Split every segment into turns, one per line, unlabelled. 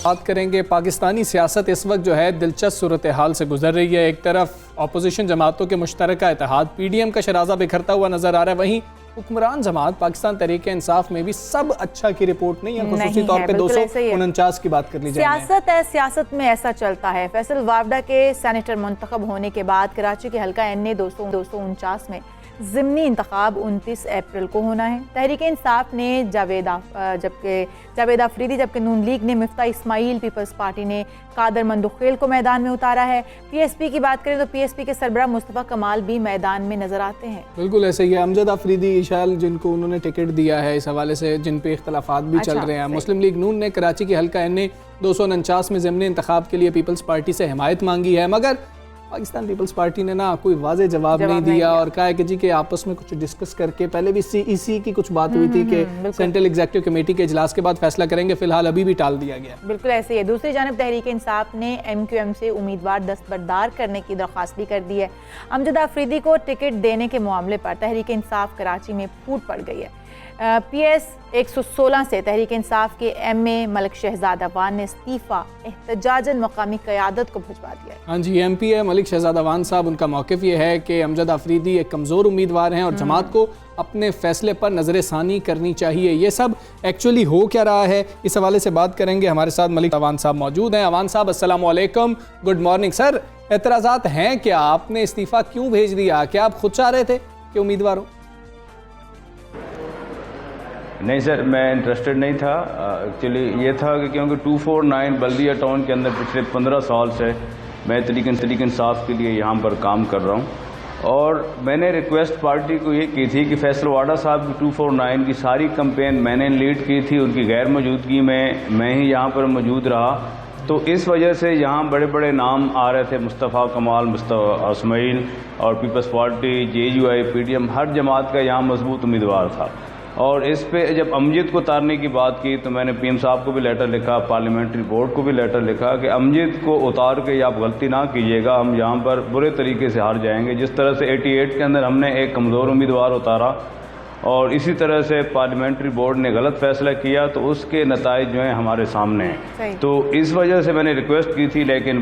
बात करेंगे। पाकिस्तानी सियासत इस वक्त जो है दिलचस्प सूरत हाल से गुजर रही है। एक तरफ अपोजिशन जमातों के मुश्तरका इत्तेहाद PDM का शराजा बिखरता हुआ नजर आ रहा है, वहीं हुक्मरान जमात पाकिस्तान तहरीक इंसाफ में भी सब अच्छा की रिपोर्ट नहीं है। खुसूसी तौर पे 249 की बात कर ली जाए।
सियासत है, सियासत में ऐसा चलता है। फैसल वावडा के सेनेटर मुंतखब होने के बाद कराची के हल्का NA 249 में ज़िमनी इंतखाब 29 अप्रैल को होना है। तहरीक इंसाफ ने जावेद आफरीदी, जबकि नून लीग ने मिफ्ता इस्माइल, पीपल्स पार्टी ने कादर मंदुखेल को मैदान में उतारा है। PSP की बात करें तो PSP के सरबराह मुस्तफ़ा कमाल भी मैदान में नजर आते हैं।
बिल्कुल ऐसे ही है। अमजद आफरीदी शायद जिनको उन्होंने टिकट दिया है, इस हवाले से जिन पे इख्तलाफात भी चल रहे हैं। मुस्लिम लीग नून ने कराची के हल्का NA 249 में ज़िमनी इंतखाब के लिए पीपल्स पार्टी से हिमायत मांगी है, मगर पाकिस्तान पीपल्स पार्टी ने ना कोई वाज़ेह जवाब नहीं दिया और कहा है कि जी के आपस में कुछ डिस्कस करके, पहले भी CEC की कुछ बात हुई थी कि सेंट्रल एग्जीक्यूटिव कमेटी के इजलास के बाद फैसला करेंगे, फिलहाल अभी भी टाल दिया गया।
बिल्कुल ऐसे ही है। दूसरी जानब तहरीक इंसाफ ने MQM से उम्मीदवार दस्तबरदार करने की दरख्वास्त भी कर दी है। अमजद आफरीदी को टिकट देने के मामले पर तहरीक इंसाफ कराची में फूट पड़ गई है। PS 116 से तहरीक इंसाफ के MA मलिक शहजाद अवान ने इस्तीफ़ा एहतजाजन मकामी क़यादत को भिजवा दिया है।
हाँ जी, MP है मलिक शहजाद अवान साहब। उनका मौक़िफ़ ये है कि अमजद आफरीदी एक कमज़ोर उम्मीदवार हैं और जमात को अपने फैसले पर नज़र सानी करनी चाहिए। ये सब एक्चुअली हो क्या रहा है, इस हवाले से बात करेंगे। हमारे साथ मलिक अवान साहब मौजूद हैं। अवान साहब अस्सलाम वालेकुम, गुड मॉर्निंग। सर, एतराज़ात हैं क्या? आपने इस्तीफ़ा क्यों भेज दिया? क्या आप खुद चाह रहे थे कि उम्मीदवार हो?
नहीं सर, मैं इंटरेस्टेड नहीं था। एक्चुअली ये था कि क्योंकि 249 बल्दिया टाउन के अंदर पिछले 15 साल से मैं तहरीक इंसाफ के लिए यहाँ पर काम कर रहा हूँ और मैंने रिक्वेस्ट पार्टी को ये की थी कि फैसल वाडा साहब की 249 की सारी कैंपेन मैंने लीड की थी। उनकी गैर मौजूदगी में मैं ही यहाँ पर मौजूद रहा, तो इस वजह से यहाँ बड़े बड़े नाम आ रहे थे, मुस्तफ़ा कमाल, मुस्तफ़ा इस्माइल और पीपल्स पार्टी, JUI, PDM, हर जमात का यहाँ मजबूत उम्मीदवार था। और इस पे जब अमजद को उतारने की बात की तो मैंने PM साहब को भी लेटर लिखा, पार्लियामेंट्री बोर्ड को भी लेटर लिखा कि अमजद को उतार के आप गलती ना कीजिएगा, हम यहाँ पर बुरे तरीके से हार जाएंगे। जिस तरह से 88 के अंदर हमने एक कमज़ोर उम्मीदवार उतारा और इसी तरह से पार्लियामेंट्री बोर्ड ने गलत फैसला किया, तो उसके नताइज जो हैं हमारे सामने हैं। तो इस वजह से मैंने रिक्वेस्ट की थी, लेकिन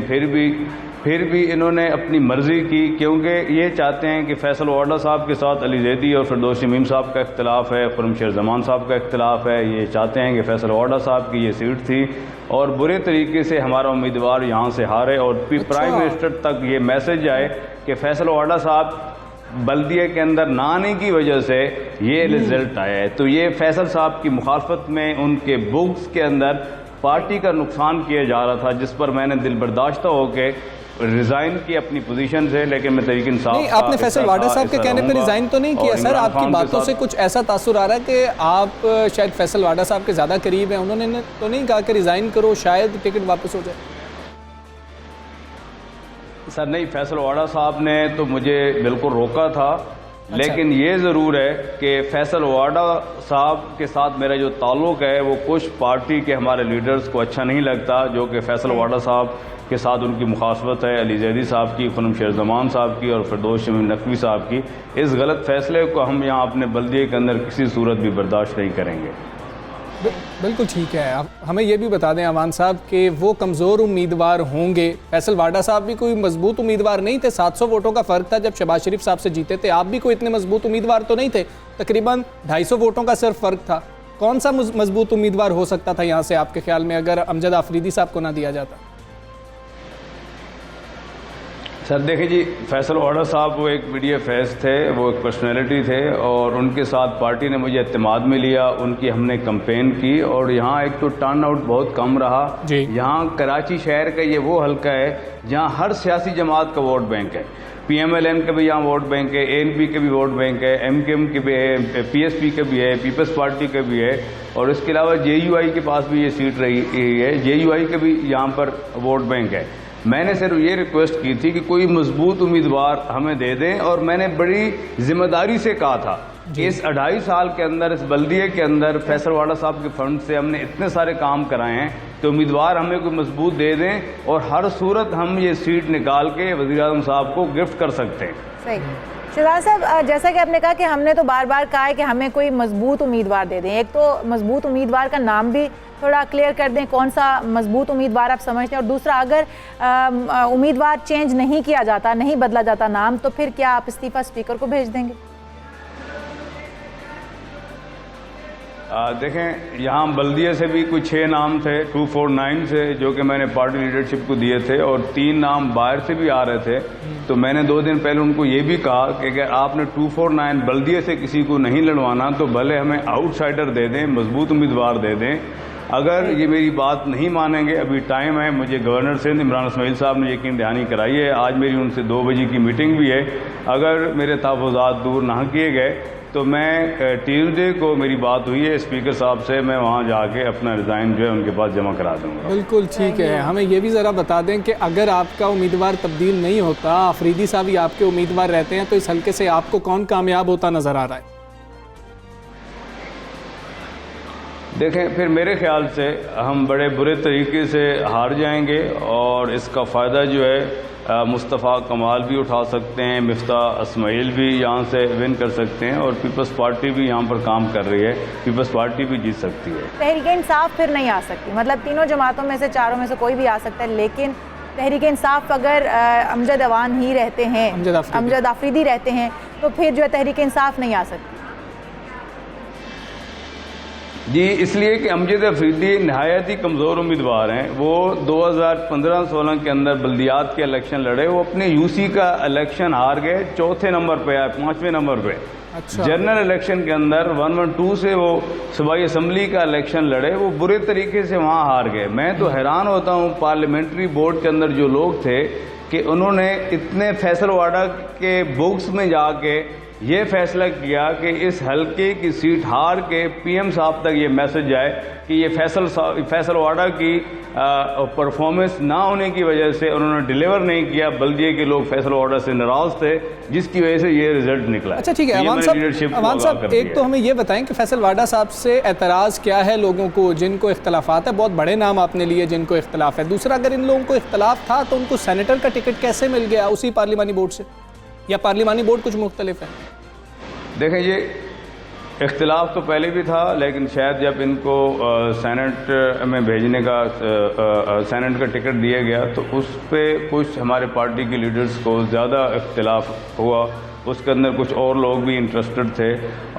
फिर भी इन्होंने अपनी मर्ज़ी की, क्योंकि ये चाहते हैं कि फैसल वाडा साहब के साथ अली जैदी और फिरदौस शमीम साहब का इख्तिलाफ है, खुर्रम जमान साहब का इख्तिलाफ है। ये चाहते हैं कि फैसल वाडा साहब की ये सीट थी और बुरे तरीके से हमारा उम्मीदवार यहाँ से हारे और प्राइम मिनिस्टर तक ये मैसेज आए कि फैसल वाडा साहब बल्दिया के अंदर ना आने की वजह से ये रिजल्ट आया है। तो ये फैसल साहब की मुखालफत में उनके बुक्स के अंदर पार्टी का नुकसान किया जा रहा था, जिस पर मैंने दिल बर्दाश्त होकर रिजाइन की अपनी पोजीशन से। लेकिन मैं तरीके इंसाफ
नहीं, आपने फैसल वाडा साहब के कहने पर रिजाइन तो नहीं किया सर। आपकी बातों से कुछ ऐसा तासुर आ रहा है कि आप शायद फैसल वाडा साहब के ज़्यादा करीब हैं। उन्होंने तो नहीं कहा कि रिजाइन करो, शायद टिकट वापस हो जाए?
सर नहीं, फैसल वाडा साहब ने तो मुझे बिल्कुल रोका था। अच्छा। लेकिन ये ज़रूर है कि फैसल वाडा साहब के साथ मेरा जो ताल्लुक़ है वो कुछ पार्टी के हमारे लीडर्स को अच्छा नहीं लगता, जो कि फैसल वाडा साहब के साथ उनकी मुखासबत है, अली जैदी साहब की, खुर्रम जमान साहब की और फिरदौस शमीम नकवी साहब की। इस गलत फैसले को हम यहाँ अपने बल्दिये के अंदर किसी सूरत भी बर्दाश्त नहीं करेंगे।
बिल्कुल ठीक है। आप हमें ये भी बता दें अवान साहब कि वो कमज़ोर उम्मीदवार होंगे। फैसल वाडा साहब भी कोई मजबूत उम्मीदवार नहीं थे। 700 वोटों का फ़र्क था जब शहबाज शरीफ साहब से जीते थे। आप भी कोई इतने मजबूत उम्मीदवार तो नहीं थे, तकरीबन 250 वोटों का सिर्फ फ़र्क था। कौन सा मजबूत उम्मीदवार हो सकता था यहाँ से आपके ख्याल में, अगर अमजद आफरीदी साहब को ना दिया जाता?
सर देखिए जी, फैसल वाडा साहब वो एक मीडिया फेस थे, वो एक पर्सनैलिटी थे और उनके साथ पार्टी ने मुझे एतमाद में लिया, उनकी हमने कैंपेन की और यहाँ एक तो टर्न आउट बहुत कम रहा। यहाँ कराची शहर का ये वो हल्का है जहाँ हर सियासी जमात का वोट बैंक है। PMLN का भी यहाँ वोट बैंक है, ANP के भी वोट बैंक है, MKM के भी है, PSP के भी है, पीपल्स पार्टी के भी है और इसके अलावा JUI के पास भी ये सीट रही है, JUI के भी यहाँ पर वोट बैंक है। मैंने सिर्फ ये रिक्वेस्ट की थी कि कोई मजबूत उम्मीदवार हमें दे दें और मैंने बड़ी जिम्मेदारी से कहा था कि इस 2.5 साल के अंदर इस बल्दिये के अंदर फैसल वाडा साहब के फंड से हमने इतने सारे काम कराए हैं तो उम्मीदवार हमें कोई मजबूत दे दें और हर सूरत हम ये सीट निकाल के वज़ीर आज़म साहब को गिफ्ट कर सकते हैं।
सही। शहजाद साहब, जैसा कि आपने कहा कि हमने तो बार बार कहा है कि हमें कोई मजबूत उम्मीदवार दे दें, एक तो मजबूत उम्मीदवार का नाम भी थोड़ा क्लियर कर दें, कौन सा मजबूत उम्मीदवार आप समझते हैं, और दूसरा अगर उम्मीदवार चेंज नहीं किया जाता, नहीं बदला जाता नाम, तो फिर क्या आप इस्तीफा स्पीकर को भेज देंगे?
देखें, यहाँ बल्दिया से भी कुछ 6 नाम थे 249 से, जो कि मैंने पार्टी लीडरशिप को दिए थे, और 3 नाम बाहर से भी आ रहे थे। तो मैंने 2 दिन पहले उनको ये भी कहा कि अगर आपने 249 बल्दिया से किसी को नहीं लड़वाना तो भले हमें आउटसाइडर दे दें, मजबूत उम्मीदवार दे दें। अगर ये मेरी बात नहीं मानेंगे, अभी टाइम है, मुझे गवर्नर से इमरान इस्माइल साहब ने यकीन दहानी कराई है, आज मेरी उनसे 2 बजे की मीटिंग भी है। अगर मेरे तहफ़्फ़ुज़ात दूर ना किए गए तो मैं ट्यूसडे को मेरी बात हुई है स्पीकर साहब से, मैं वहाँ जाके अपना रिज़ाइन जो है उनके पास जमा करा दूँगा।
बिल्कुल ठीक है। हमें ये भी ज़रा बता दें कि अगर आपका उम्मीदवार तब्दील नहीं होता, अफरीदी साहब ही आपके उम्मीदवार रहते हैं, तो इस हल्के से आपको कौन कामयाब होता नज़र आ रहा है?
देखें, फिर मेरे ख्याल से हम बड़े बुरे तरीके से हार जाएंगे, और इसका फ़ायदा जो है मुस्तफ़ा कमाल भी उठा सकते हैं, मिफ्ताह इस्माइल भी यहाँ से विन कर सकते हैं, और पीपल्स पार्टी भी यहाँ पर काम कर रही है, पीपल्स पार्टी भी जीत सकती है।
तहरीक इंसाफ फिर नहीं आ सकती, मतलब तीनों जमातों में से, चारों में से कोई भी आ सकता है, लेकिन तहरीक इंसाफ अगर अमजद अवान ही रहते हैं, अमजद आफरीदी रहते हैं, तो फिर जो है तहरीक इंसाफ नहीं आ सकती।
जी, इसलिए कि अमजद अफरीदी नहायत ही कमज़ोर उम्मीदवार हैं। वो 2015-16 के अंदर बल्दियात के इलेक्शन लड़े, वो अपने यूसी का इलेक्शन हार गए, 4थे नंबर पे आए, 5वें नंबर पे। अच्छा। जनरल इलेक्शन के अंदर 112 से वो सूबाई असम्बली का इलेक्शन लड़े, वो बुरे तरीके से वहाँ हार गए। मैं तो हैरान होता हूँ पार्लियामेंट्री बोर्ड के अंदर जो लोग थे कि उन्होंने इतने फैसलवाड़ा के बुक्स में जाके ये फैसला किया कि इस हल्के की सीट हार के पीएम साहब तक ये मैसेज जाए कि ये फैसलवाड़ा की परफॉर्मेंस ना होने की वजह से उन्होंने डिलीवर नहीं किया, बल्दिया के लोग फैसलवाड़ा से नाराज थे, जिसकी वजह से ये रिजल्ट निकला।
अच्छा ठीक है, अवान साहब एक तो हमें ये बताएं कि फैसलवाड़ा साहब से एतराज़ क्या है लोगों को जिनको इख्तलाफात है? बहुत बड़े नाम आपने लिए जिनको इख्तलाफ है। दूसरा, अगर इन लोगों को इख्तलाफ था तो उनको सेनेटर का टिकट कैसे मिल गया उसी पार्लिमानी बोर्ड से, या पार्लिमानी बोर्ड कुछ मुख्तलिफ है?
देखें, ये इख्तिलाफ तो पहले भी था, लेकिन शायद जब इनको सेनेट में भेजने का सेनेट का टिकट दिया गया तो उस पर कुछ हमारे पार्टी के लीडर्स को ज़्यादा इख्तिलाफ हुआ, उसके अंदर कुछ और लोग भी इंटरेस्टेड थे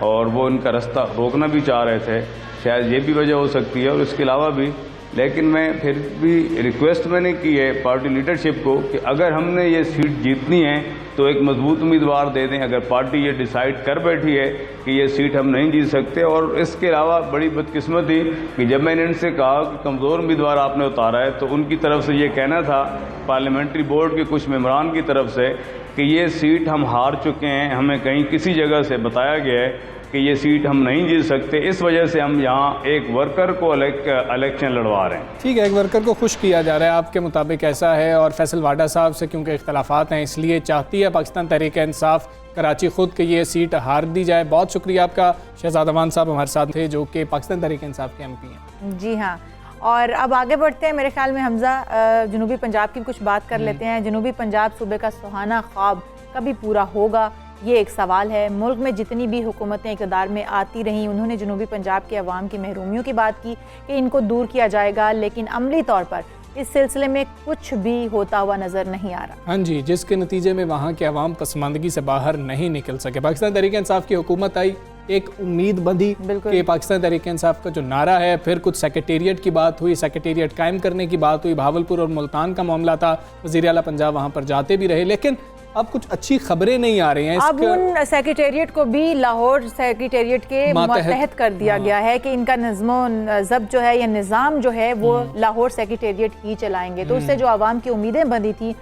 और वो इनका रास्ता रोकना भी चाह रहे थे, शायद ये भी वजह हो सकती है। और इसके अलावा भी, लेकिन मैं फिर भी रिक्वेस्ट मैंने की है पार्टी लीडरशिप को कि अगर हमने ये सीट जीतनी है तो एक मजबूत उम्मीदवार दे दें। अगर पार्टी ये डिसाइड कर बैठी है कि ये सीट हम नहीं जीत सकते, और इसके अलावा बड़ी बदकिस्मती कि जब मैंने इनसे कहा कि कमज़ोर उम्मीदवार आपने उतारा है, तो उनकी तरफ से ये कहना था पार्लियामेंट्री बोर्ड के कुछ मेंबरान की तरफ से कि ये सीट हम हार चुके हैं, हमें कहीं किसी जगह से बताया गया है कि ये सीट हम नहीं जीत सकते, इस वजह से हम यहाँ एक वर्कर को इलेक्शन लड़वा रहे हैं।
ठीक है, एक वर्कर को खुश किया जा रहा है, आपके मुताबिक ऐसा है। और फैसलवाड़ा साहब से क्योंकि इख्तलाफात हैं इसलिए चाहती है पाकिस्तान तहरीक इंसाफ कराची खुद कि ये सीट हार दी जाए। बहुत शुक्रिया आपका शहजाद अवान साहब हमारे साथ थे, जो कि पाकिस्तान तहरीक इंसाफ के MP हैं।
जी हाँ, और अब आगे बढ़ते हैं। मेरे ख्याल में हमजा जनूबी पंजाब की कुछ बात कर लेते हैं। जनूबी पंजाब सूबे का सुहाना ख्वाब कभी पूरा होगा, ये एक सवाल है। मुल्क में जितनी भी हुकूमतें इक़्तिदार में आती रहीं, उन्होंने जनूबी पंजाब के अवाम की महरूमियों की बात की कि इनको दूर किया जाएगा, लेकिन अमली तौर पर इस सिलसिले में कुछ भी होता हुआ नज़र नहीं आ रहा।
हाँ जी, जिसके नतीजे में वहाँ के अवाम पसमानदगी से बाहर नहीं निकल सके। पाकिस्तान तहरीक इंसाफ की हुकूमत आई, एक उम्मीद बंधी कि पाकिस्तान तहरीक इंसाफ का जो नारा है, फिर कुछ सेक्रेटेरिएट की बात हुई, सेक्रेटेरिएट कायम करने की बात हुई, भावलपुर और मुल्तान का मामला था, वज़ीर आला पंजाब वहाँ पर जाते भी रहे, लेकिन अब कुछ अच्छी खबरें नहीं आ रही हैं।
अब उन सेक्रेटेरिएट को भी लाहौर सेक्रेटेरिएट के मातहत कर दिया गया है कि इनका नज़्म-ओ-ज़ब्त जो है या निज़ाम जो है वो लाहौर सेक्रेटेरिएट ही चलाएंगे। तो उससे जो आवाम की उम्मीदें बंधी थी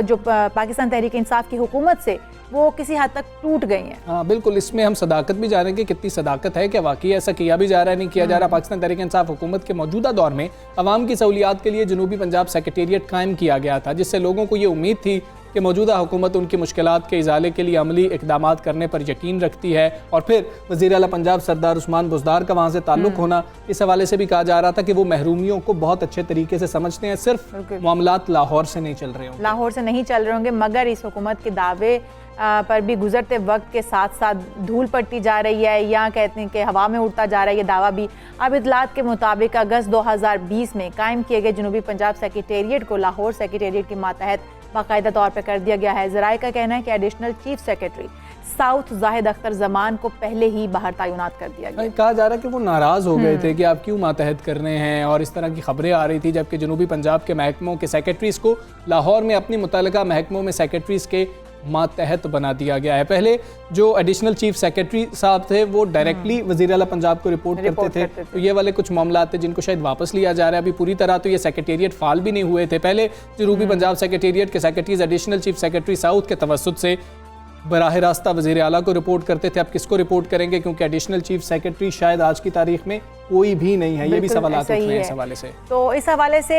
जो पाकिस्तान तहरीक इंसाफ की हुकूमत से, वो किसी हद तक टूट गई हैं।
हाँ बिल्कुल, इसमें हम सदाकत भी जानेंगे कि कितनी सदाकत है, क्या वाकई ऐसा किया भी जा रहा है, नहीं किया जा रहा। पाकिस्तान तहरीक इंसाफ हुकूमत के मौजूदा दौर में अवाम की सहूलियात के लिए जनूबी पंजाब सेक्रेटेरिएट कायम किया गया था, जिससे लोगों को ये उम्मीद थी कि मौजूदा हुकूमत उनकी मुश्किलात के इजाले के लिए अमली इकदामात करने पर यकीन रखती है। और फिर वज़ीर आला पंजाब सरदार उस्मान बुज़दार का वहाँ से ताल्लुक़ होना, इस हवाले से भी कहा जा रहा था कि वो महरूमियों को बहुत अच्छे तरीके से समझते हैं, सिर्फ मामलात लाहौर से नहीं चल रहे होंगे,
लाहौर से नहीं चल रहे होंगे। मगर इस हुकूमत के दावे पर भी गुजरते वक्त के साथ साथ धूल पड़ती जा रही है या कहते हैं कि हवा में उड़ता जा रहा है ये दावा भी। अब इतलात के मुताबिक अगस्त 2020 में कायम किए गए जनूबी पंजाब सेक्रेटेरिएट को लाहौर सेक्रेटेरिएट के मातहत बाकायदा तौर पर कर दिया गया है। ज़राए का कहना है कि additional chief secretary south Zahid Akhtar Zaman को पहले ही बाहर तैनात कर दिया गया।
कहा जा रहा है कि वो नाराज़ हो गए थे कि आप क्यों मातहत कर रहे हैं और इस तरह की खबरें आ रही थी, जबकि जनूबी पंजाब के महकमों के सेक्रेटरीज़ को लाहौर में अपनी मुतल्लिका महकमों में सेक्रेटरीज़ के मातहत बना दिया गया है। पहले जो एडिशनल चीफ सेक्रेटरी साहब थे वो डायरेक्टली वज़ीर आला पंजाब को रिपोर्ट करते थे। तो ये वाले कुछ मामला थे जिनको शायद वापस लिया जा रहा है। अभी पूरी तरह तो ये सेक्रेटेरिएट फाल भी नहीं हुए थे। पहले जनूबी पंजाब सेक्रेटेरिएट के secretaries additional chief secretary south के तवस्सुत से बराह रास्ता वज़ीर आला को रिपोर्ट करते थे। अब किसको रिपोर्ट करेंगे, क्योंकि एडिशनल चीफ सेक्रेटरी शायद आज की तारीख में कोई भी नहीं है। ये भी सवाल उठ रहे हैं इस हवाले से।
तो इस हवाले से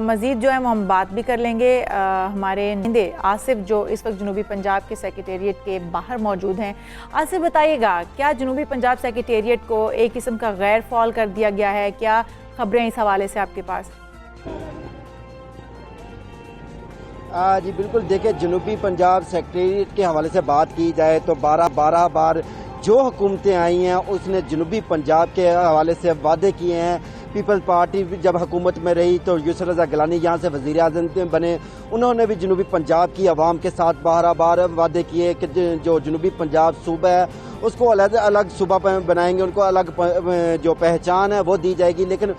मजीद जो है वो हम बात भी कर लेंगे। हमारे नुमाइंदे आसिफ जो इस वक्त जनूबी पंजाब के सेक्रेटेरिएट के बाहर मौजूद हैं। आसिफ बताइएगा, क्या जनूबी पंजाब सेक्रेटेरिएट को एक किस्म का गैर फॉल कर दिया गया है? क्या खबरें इस हवाले से आपके पास?
जी बिल्कुल, देखिए जनूबी पंजाब सेक्रेटेरिएट के हवाले से बात की जाए तो 12 बार जो हुकूमतें आई हैं उसने जनूबी पंजाब के हवाले से वादे किए हैं। पीपल्स पार्टी जब हुकूमत में रही तो यूसुफ रज़ा गिलानी यहाँ से वज़ीर आज़म बने, उन्होंने भी जनूबी पंजाब की आवाम के साथ 12 बार वादे किए कि जो जनूबी पंजाब सूबा है उसको अलग सूबा बनाएंगे, उनको अलग जो पहचान है वो दी जाएगी। लेकिन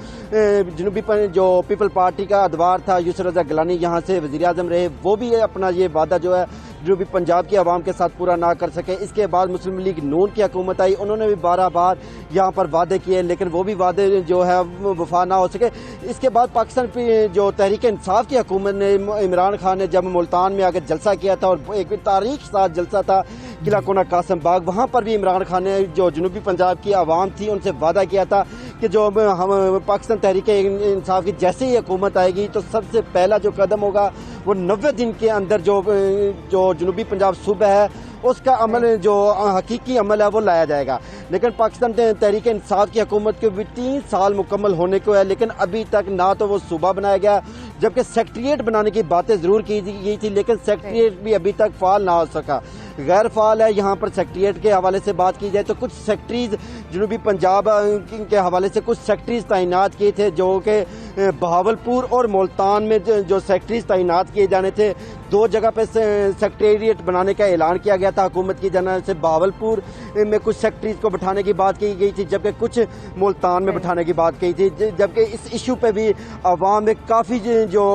जनूबी जो पीपल पार्टी का अदवार था, यूसुफ रज़ा गिलानी यहाँ से वज़ीर आज़म रहे, वो भी अपना ये वादा जो है जनूबी पंजाब की आवाम के साथ पूरा ना कर सके। इसके बाद मुस्लिम लीग नून की हुकूमत आई, उन्होंने भी 12 बार यहाँ पर वादे किए, लेकिन वो भी वादे जो है वफा ना हो सके। इसके बाद पाकिस्तान जो तहरीक इंसाफ की हुकूमत ने, इमरान खान ने जब मुल्तान में आकर जलसा किया था और एक तारीख साथ जलसा था किला कोना कासिम बाग, वहाँ पर भी इमरान खान ने जो जनूबी पंजाब की आवाम थी उनसे वादा किया था कि जो हम पाकिस्तान तहरीक इंसाफ की जैसे ही हुकूमत आएगी तो सबसे पहला जो कदम होगा वो 90 दिन के अंदर जो जनूबी पंजाब सूबा है उसका अमल, जो हकीकी अमल है वो लाया जाएगा। लेकिन पाकिस्तान तहरीक इंसाफ की हुकूमत के भी 3 साल मुकम्मल होने को है, लेकिन अभी तक ना तो वो सूबा बनाया गया, जबकि सेक्रेटेरिएट बनाने की बातें ज़रूर की गई थी, लेकिन सेक्रेटेरिएट भी अभी तक फाल ना हो सका, गैर फाल है। यहाँ पर सेक्रेटेरिएट के हवाले से बात की जाए तो कुछ सेक्रेटरीज जनूबी पंजाब के हवाले से कुछ सेक्रेटरीज तैनात किए थे, जो कि बहावलपुर और मुल्तान में जो सेक्रेटरीज तैनात किए जाने थे। 2 जगह पे सेक्रेटेरिएट बनाने का ऐलान किया गया था हुकूमत की जानिब से। बहावलपुर में कुछ सेक्रेटरीज को बैठाने की बात की गई थी, जबकि कुछ मुल्तान में बैठाने की बात की थी, जबकि इस इशू पे भी अवाम में काफ़ी जो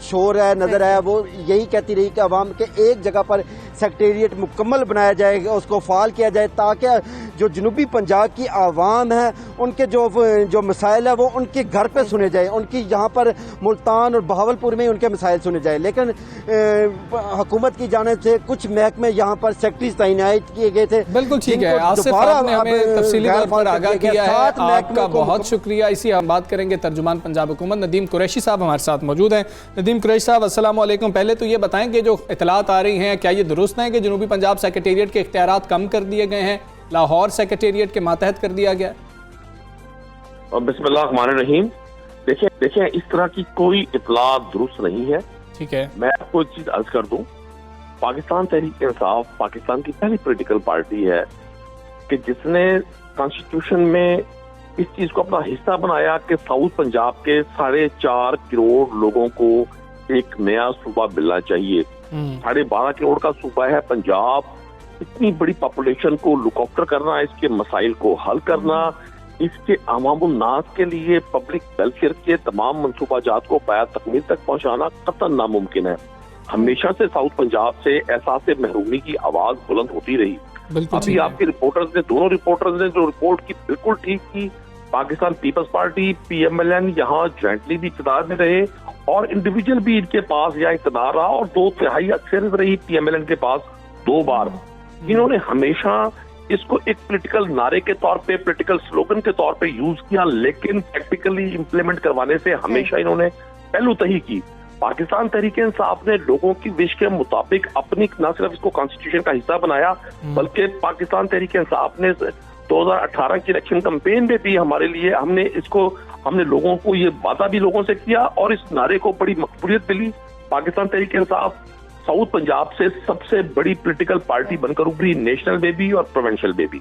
शोर है, नज़र आया, वो यही कहती रही कि अवाम के एक जगह पर सेक्रेटेरिएट मुकम्मल बनाया जाए, उसको फाल किया जाए, ताकि जो जनूबी पंजाब की आवाम है उनके जो मसाइल है वो उनके घर पे सुने जाए, उनकी यहाँ पर मुल्तान और बहावलपुर में उनके मसाइल सुने जाए। लेकिन हुकूमत की जानिब से कुछ महकमे यहाँ पर सेक्रेटरीज तैनात किए गए थे।
बिल्कुल ठीक है, आसिफ आपने हमें तफसीली तौर पर आगाह किया है, आपका बहुत शुक्रिया। इसी हम बात करेंगे तर्जुमान पंजाब हुकूमत नदीम कुरैशी साहब हमारे साथ मौजूद हैं। नदीम कुरैशी साहब अस्सलाम वालेकुम। पहले तो ये बताएं कि जो इतलात आ रही हैं क्या ये दुरुस्त है कि जनूबी पंजाब सेक्रेटेरिएट के इख्तियारात कम कर दिए गए हैं, लाहौर सेक्रेटेरिएट के मातहत कर दिया गया?
बिस्मिल्लाहिर्रहमानिर्रहीम। देखिए इस तरह की कोई इतला दुरुस्त नहीं है। ठीक है, मैं आपको एक चीज अर्ज कर दूं, पाकिस्तान तहरीक इंसाफ पाकिस्तान की पहली पॉलिटिकल पार्टी है कि जिसने कॉन्स्टिट्यूशन में इस चीज को अपना हिस्सा बनाया कि साउथ पंजाब के 4.5 करोड़ लोगों को एक नया सूबा मिलना चाहिए। 12.5 करोड़ का सूबा है पंजाब। इतनी बड़ी पॉपुलेशन को लुक आफ्टर करना, इसके मसाइल को हल करना, इसके अवामुल नास के लिए पब्लिक वेलफेयर के तमाम मनसूबाजात को पाया तकमील तक पहुंचाना कतई नामुमकिन है। हमेशा से साउथ पंजाब से एहसास महरूमी की आवाज बुलंद होती रही। अभी आपके रिपोर्टर्स ने, दोनों रिपोर्टर्स ने जो रिपोर्ट की बिल्कुल ठीक की। पाकिस्तान पीपल्स पार्टी PMLN यहाँ ज्वाइंटली भी इक़्तिदार में रहे और इंडिविजुअल भी इनके पास या इक़्तिदार रहा और 2/3 अक्सरियत रही PMLN के पास 2 बार। इन्होंने हमेशा इसको एक पॉलिटिकल नारे के तौर पे, पॉलिटिकल स्लोगन के तौर पे यूज किया, लेकिन प्रैक्टिकली इंप्लीमेंट करवाने से हमेशा इन्होंने पहलू तही की। पाकिस्तान तहरीक इंसाफ ने लोगों की विश के मुताबिक अपनी न सिर्फ इसको कॉन्स्टिट्यूशन का हिस्सा बनाया, बल्कि पाकिस्तान तहरीक इंसाफ ने 2018 की इलेक्शन कैंपेन में भी हमारे लिए हमने लोगों को ये वादा भी लोगों से किया और इस नारे को बड़ी मकबूलियत मिली। पाकिस्तान तहरीक इंसाफ साउथ पंजाब से सबसे बड़ी पॉलिटिकल पार्टी बनकर उभरी, नेशनल में भी और प्रोविंशियल में भी।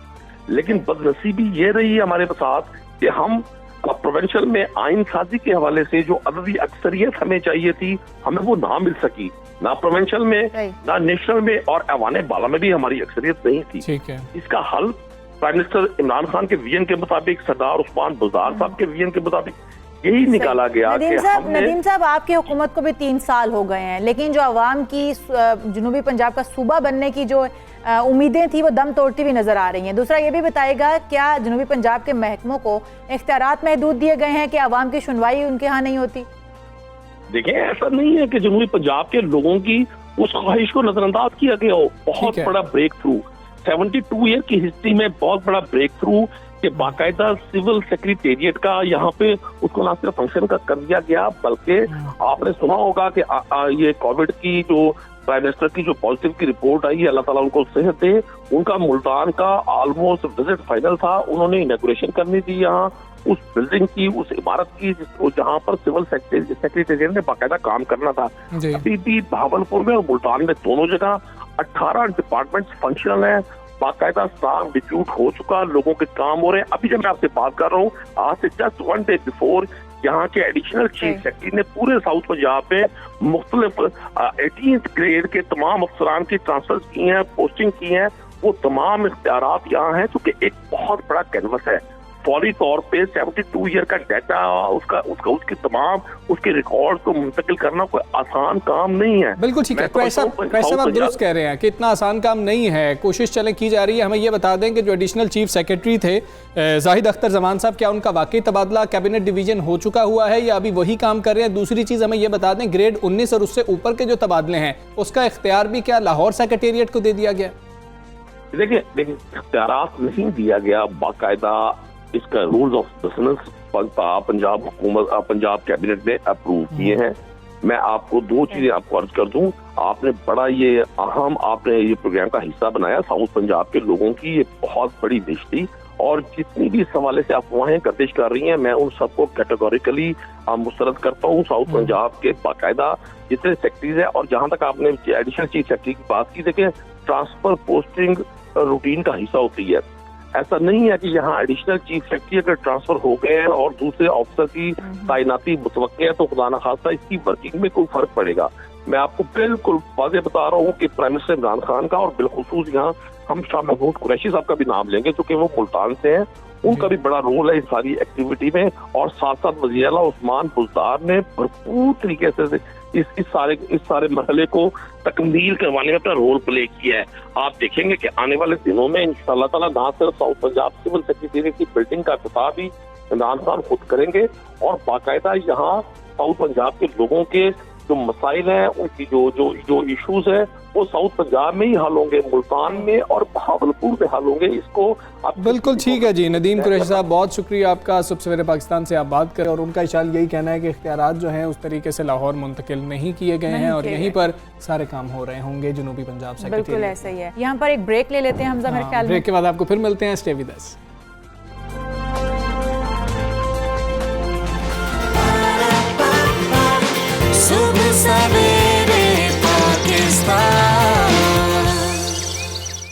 लेकिन बदनसीबी ये रही हमारे साथ कि हम प्रोविंशियल में आइन साजी के हवाले से जो अददी अक्सरियत हमें चाहिए थी, हमें वो ना मिल सकी, ना प्रोविंशियल में ना नेशनल में, और ऐवान बाला में भी हमारी अक्सरियत नहीं थी।
ठीक है।
इसका हल प्राइम मिनिस्टर इमरान खान के विजन के मुताबिक, सरदार उस्मान बुज़दार साहब के विजन के मुताबिक यही निकाला गया।
नदीम साहब, आपकी हुकूमत को भी 3 साल हो गए हैं, लेकिन जो अवाम की जनूबी पंजाब का सूबा बनने की जो उम्मीदें थी वो दम तोड़ती हुई नजर आ रही हैं। दूसरा ये भी बताएगा, क्या जनूबी पंजाब के महकमों को इख्तियारात महदूद दिए गए हैं कि अवाम की सुनवाई उनके यहाँ नहीं होती?
देखिए, ऐसा नहीं है कि जनूबी पंजाब के लोगों की उस ख्वाहिश को नजरअंदाज किया गया हो। बहुत बड़ा ब्रेक थ्रू, 72 ईयर की हिस्ट्री में बहुत बड़ा ब्रेक थ्रू कि बाकायदा सिविल सेक्रेटेरिएट का यहाँ पे उसको ना सिर्फ फंक्शन का कर दिया गया, बल्कि आपने सुना होगा कि ये कोविड की जो प्राइम मिनिस्टर की जो पॉजिटिव की रिपोर्ट आई है, अल्लाह ताला उनको सेहत दे, उनका मुल्तान का ऑलमोस्ट विजिट फाइनल था। उन्होंने इनॉग्रेशन करनी थी यहाँ उस बिल्डिंग की, उस इमारत की जहाँ पर सिविल सेक्रेटेरिएट ने बाकायदा काम करना था। अभी भी भावलपुर में और मुल्तान में दोनों जगह 18 डिपार्टमेंट्स फंक्शनल है, बाकायदा स्टाफ डिप्यूट हो चुका, लोगों के काम हो रहे हैं। अभी जब मैं आपसे बात कर रहा हूँ, आज से जस्ट 1 डे बिफोर यहाँ के एडिशनल चीफ सेक्रेटरी ने पूरे साउथ पंजाब में मुख्तलिफ 18th ग्रेड के तमाम अफसरान की ट्रांसफर की हैं, पोस्टिंग की हैं। वो तमाम इख्तियारात यहाँ हैं, क्योंकि एक बहुत बड़ा कैनवस है। फौरी तौर पे 72 ईयर का डाटा, उसके तमाम उसके रिकॉर्ड को मुंतकिल करना कोई आसान काम नहीं है।
बिल्कुल ठीक है, क्वैस साहब आप दुरुस्त कह रहे हैं कि इतना आसान काम नहीं है, कोशिश चले की जा रही है। हमें ये बता दें कि जो एडिशनल चीफ सेक्रेटरी थे जाहिद अख्तर जमान साहब, क्या उनका वाकई तबादला कैबिनेट डिवीजन हो चुका हुआ है या अभी वही काम कर रहे हैं? दूसरी चीज हमें ये बता दें, ग्रेड 19 और उससे ऊपर के जो तबादले हैं उसका इख्तियार भी क्या लाहौर सेक्रेटेरिएट को दे दिया गया?
देखिए, इख्तियारात नहीं दिया गया, बाकायदा इसका रूल्स ऑफ बिजनेस पंजाब हुकूमत, पंजाब कैबिनेट ने अप्रूव किए हैं। मैं आपको 2 चीजें आपको अर्ज कर दूं। आपने बड़ा ये अहम आपने ये प्रोग्राम का हिस्सा बनाया, साउथ पंजाब के लोगों की ये बहुत बड़ी विश थी, और जितनी भी इस हवाले से अफवाहें गर्दिश कर रही हैं, मैं उन सबको कैटेगोरिकली मुस्तरद करता हूँ। साउथ पंजाब के बाकायदा जितने सेक्रेटरीज है, और जहां तक आपने एडिशनल चीफ सेक्रेटरी की बात की, देखिए ट्रांसफर पोस्टिंग रूटीन का हिस्सा होती है। ऐसा नहीं है कि यहाँ एडिशनल चीफ सेक्रेटरी अगर ट्रांसफर हो गए हैं और दूसरे ऑफिसर की तैनाती मुतवक्के है तो खुदा न खास्ता इसकी वर्किंग में कोई फर्क पड़ेगा। मैं आपको बिल्कुल वाज़ेह बता रहा हूँ कि प्राइम मिनिस्टर इमरान खान का, और बिलखुसूस यहाँ हम शाह महमूद कुरैशी साहब का भी नाम लेंगे, क्योंकि वो मुल्तान से हैं, उनका भी बड़ा रोल है इस सारी एक्टिविटी में। और साथ साथ वज़ीर आला उस्मान बुज़दार ने भरपूर तरीके से इस सारे मरहले को तकमील करवाने में अपना रोल प्ले किया है। आप देखेंगे कि आने वाले दिनों में इंशाअल्लाह ताला ना सिर्फ साउथ पंजाब सिविल सेक्रेटेरिएट की बिल्डिंग का इफ्तिताह भी इमरान खान खुद करेंगे, और बाकायदा यहाँ साउथ पंजाब के लोगों के जो मसाइल हैं, उनकी जो इश्यूज है, वो साउथ पंजाब में ही हल होंगे, मुल्तान में और भावलपुर में हल होंगे। इसको
बिल्कुल ठीक है जी। नदीम कुरैशी साहब, बहुत शुक्रिया आपका। सुबह सवेरे पाकिस्तान से आप बात करें, और उनका इशाल यही कहना है कि इख्तियारात जो हैं उस तरीके से लाहौर मुंतकिल नहीं किए गए हैं, और यहीं पर सारे काम हो रहे होंगे जनूबी पंजाब से।
बिल्कुल ऐसा ही है। यहाँ पर एक ब्रेक ले लेते हैं हमजा, मेरे ख्याल में।
ब्रेक के बाद आपको फिर मिलते हैं। Stay with us.